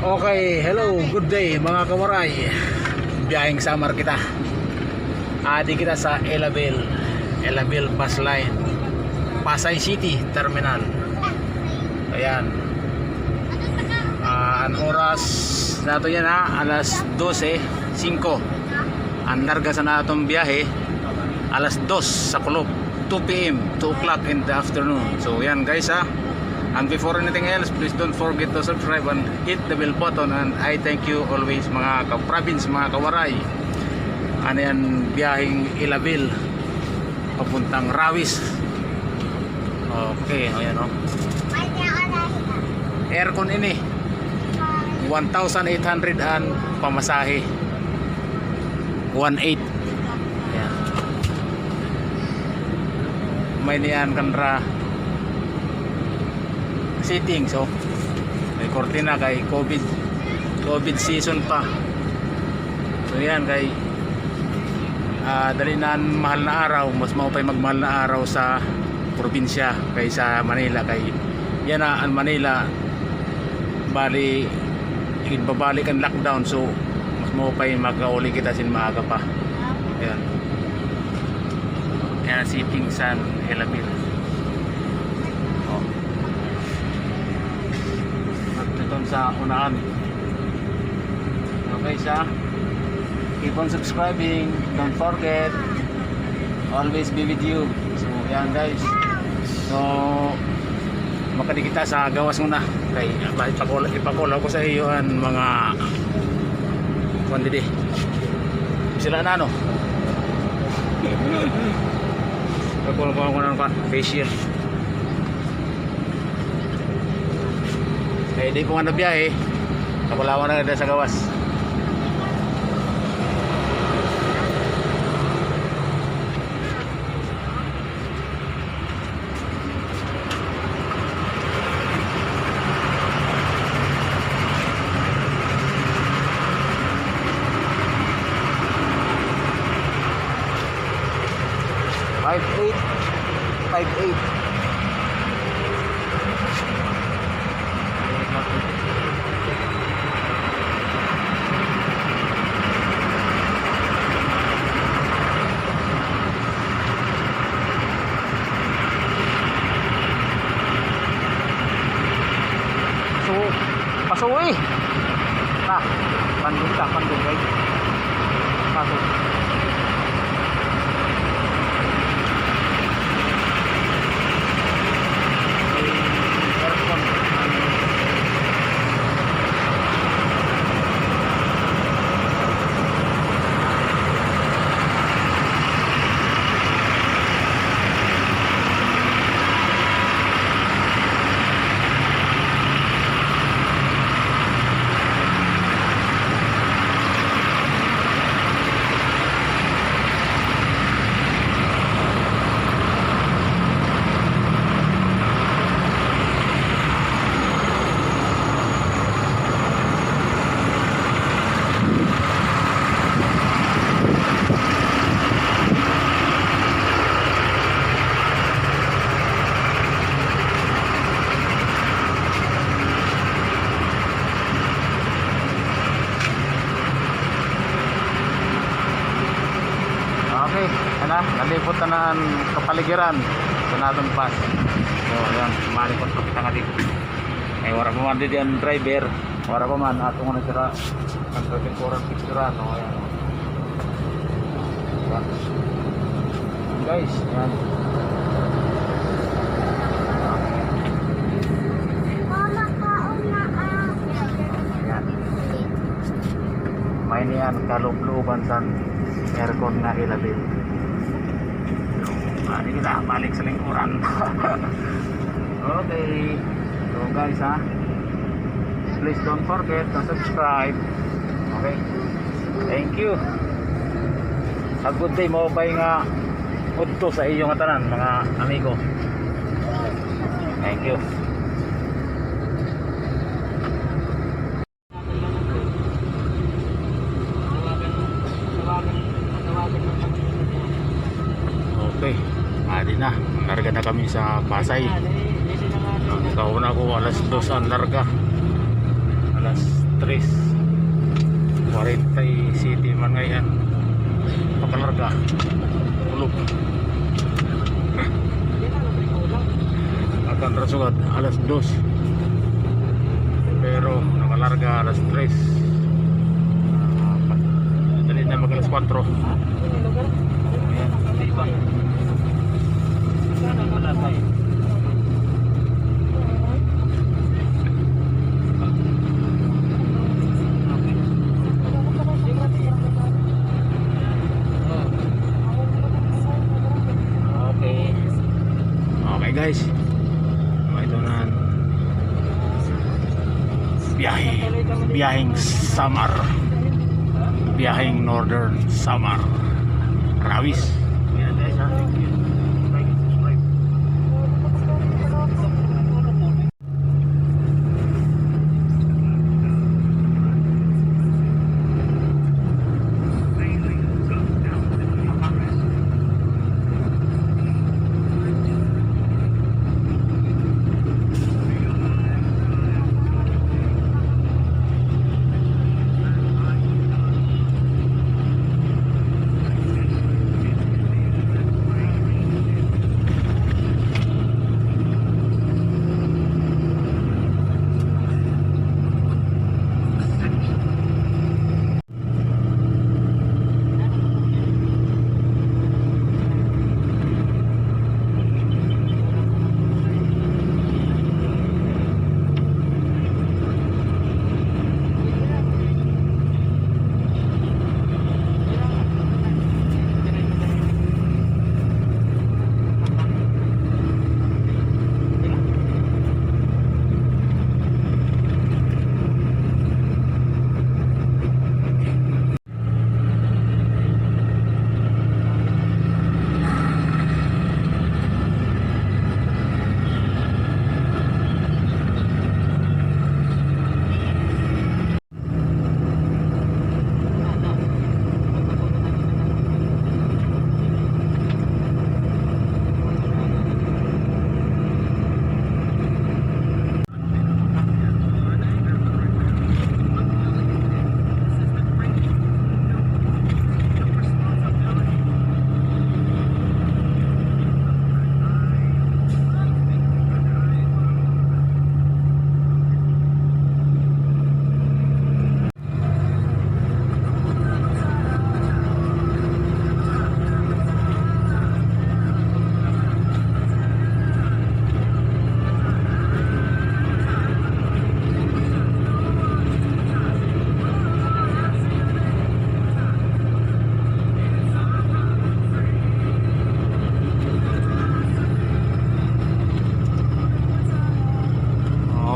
Okay, hello, good day mga kawaray. Biyaheng summer kita. Adi kita sa Elabil Bus Line, Pasay City Terminal. Ayan. Ang oras nato yan alas 12:05. Ang larga sa natong biyahe alas 2 sa kulop, 2 p.m. 2 o'clock in the afternoon. So yan guys and before anything else, please don't forget to subscribe and hit the bell button. And I thank you always mga ka-province, mga kawaray. Ano yan, biyaheng Elabil papuntang Rawis. Okay, ayan aircon ini 1,800 ang pamasahe, 1,800. Ayan. May niyan kanra sitting, so may kortina kay COVID season pa. So yan kay dali na mahal na araw, mas maupay magmahal na araw sa probinsya kaysa Manila. Kay yan ang Manila bali babalik ang lockdown, so mas maupay magkauli kita sin maaga pa. Yan yan sitting sa Elabil. Sa unahan. Okay keep on subscribing, don't forget, always be with you. So yan guys, so makadikita sa gawas muna kay ipakulaw ko sa iyo ang mga kundi sila na ipakulaw ko ng facial. Eh di ko nga nabiyahe, kapalawan na rin sa gawas. Five eight. Pasuwi nah Bandung guys, masuk. Nalipot na ang kapaligiran sa natong pass. So yan, malipot ko kita nga dito. Eh wala pa man dito ang driver, wala pa man atong ano sira ang driving kurang picture no. Ayan guys, yan may niyan kaloob-looban sa aircon na Elabil. Hindi kita balik sa lingkuran. Okay, so guys please don't forget to subscribe. Okay, thank you. A good day mo ba nga udto sa iyong tanan mga amigo. Thank you. Okay, adi na, larga na kami sa Pasay. Kauna ko alas 2 ang larga, alas 3 47 man ngayon pagkalarga ulog akan tersugat alas 2 pero nakalarga alas 3 dali na mag alas 4 ayan diba sana wala tayo. Okay guys, ito na biyaheng Samar, biyaheng Northern Samar Rawis. Yan guys ha, thank you. Like and subscribe.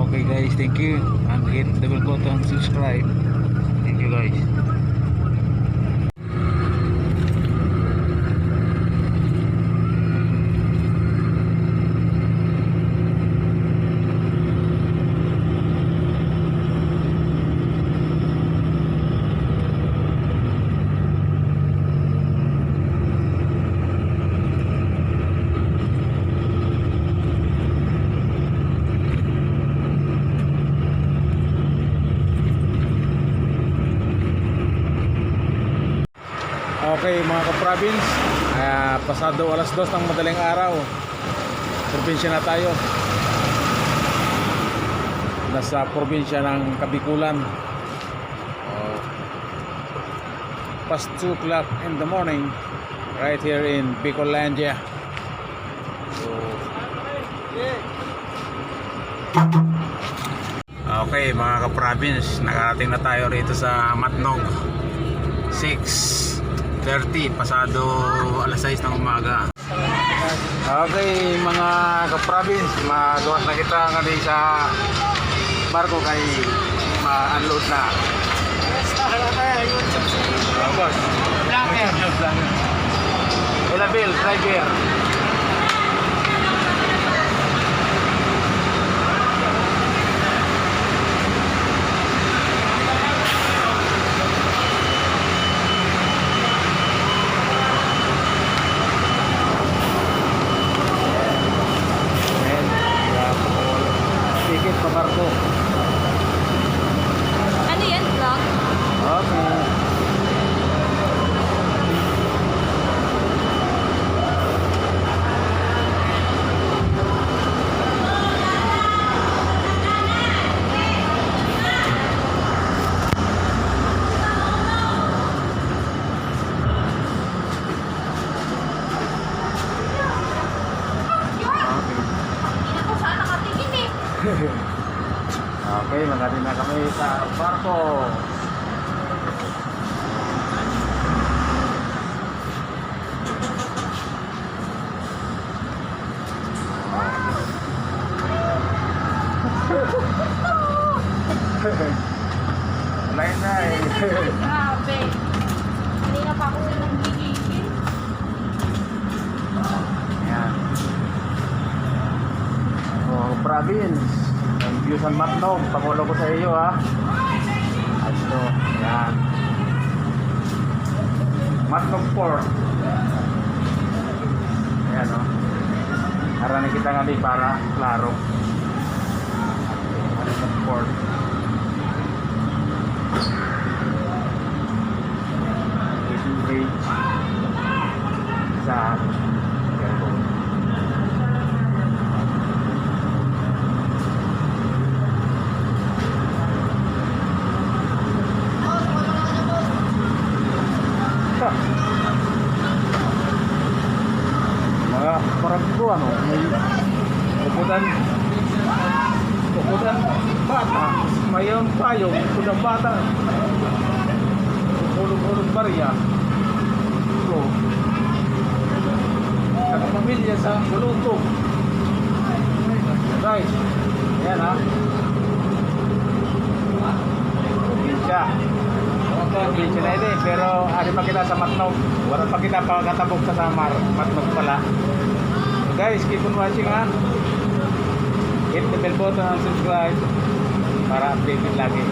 Okay guys, thank you, and hit the bell button, subscribe. Thank you guys. Okay mga ka-province, pasado alas 2 ng madaling araw, probinsya na tayo. Nasa probinsya ng Kabikulan. Past 2 o'clock in the morning, right here in Bicolandia. So, okay mga ka-province, nakarating na tayo rito sa Matnog. 6:30, pasado alas 6 ng umaga. Okay mga ka-province, magawas na kita ngayon sa barko kay ma-unload na. Boss, Elabil, driver. Ano Hindi na kami sa barko. Lain na eh. Grabe. Hindi na pa ako silang gigigil. Yan. Oh, province. Ang view sa Matnog. Pakulo ko sa iyo ha. Ato. Yan. Matnog Port. Ayan o. Harani kita nga di para klaro. Matnog Port. Asian Bridge. Sa airport. Mga parang ko ano, may uputan bata, mayroong payong, uputan bata, ulong-ulong barya. So, nakapamilya sa Bulutog. Guys, yan ha. Probinsya. Probinsya na ito pero ari pa kita sa Matnog. Wala pa kita pagkatabog sa Samar. Matnog pala. So guys, keep on watching ha. Hit the bell button and subscribe para updated lagi.